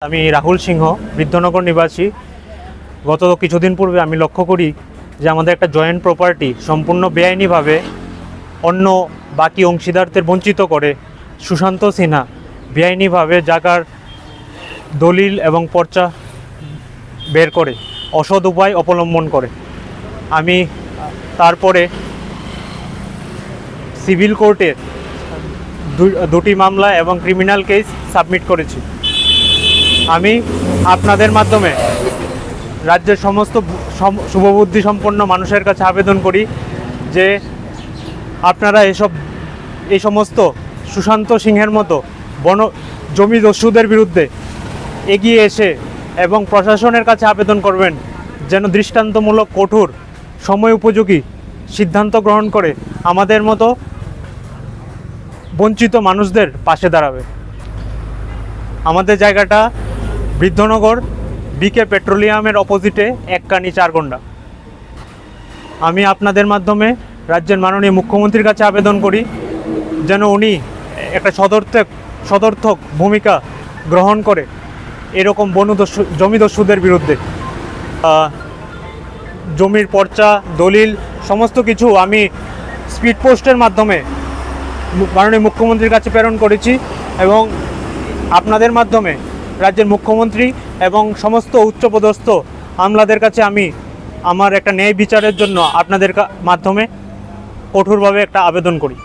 আমি রাহুল সিংহ, বৃদ্ধনগর নিবাসী। গত কিছুদিন পূর্বে আমি লক্ষ্য করি যে আমাদের একটা জয়েন্ট প্রপার্টি সম্পূর্ণ বেআইনিভাবে অন্য বাকি অংশীদারদের বঞ্চিত করে সুশান্ত সিনহা বেআইনিভাবে জায়গার দলিল এবং পর্চা বের করে অসৎ উপায় অবলম্বন করে। আমি তারপরে সিভিল কোর্টে দুটি মামলা এবং ক্রিমিনাল কেস সাবমিট করেছি। আমি আপনাদের মাধ্যমে রাজ্যের সমস্ত শুভবুদ্ধি সম্পন্ন মানুষের কাছে আবেদন করি যে আপনারা এই সমস্ত সুশান্ত সিংহের মতো জমি দস্যুদের বিরুদ্ধে এগিয়ে এসে এবং প্রশাসনের কাছে আবেদন করবেন যেন দৃষ্টান্তমূলক কঠোর সময় উপযোগী সিদ্ধান্ত গ্রহণ করে আমাদের মতো বঞ্চিত মানুষদের পাশে দাঁড়াবে। আমাদের জায়গাটা বৃদ্ধনগর বিকে পেট্রোলিয়ামের অপোজিটে এককানি 4 ঘন্টা। আমি আপনাদের মাধ্যমে রাজ্যের মাননীয় মুখ্যমন্ত্রীর কাছে আবেদন করি যেন উনি একটা সদর্থক ভূমিকা গ্রহণ করে এরকম জমিদস্যুদের বিরুদ্ধে। জমির পর্চা দলিল সমস্ত কিছু আমি স্পিড পোস্টের মাধ্যমে মাননীয় মুখ্যমন্ত্রীর কাছে প্রেরণ করেছি এবং আপনাদের মাধ্যমে রাজ্যের মুখ্যমন্ত্রী এবং সমস্ত উচ্চপদস্থ আমলাদের কাছে আমি আমার একটা ন্যায় বিচারের জন্য আপনাদের মাধ্যমে কঠোরভাবে একটা আবেদন করি।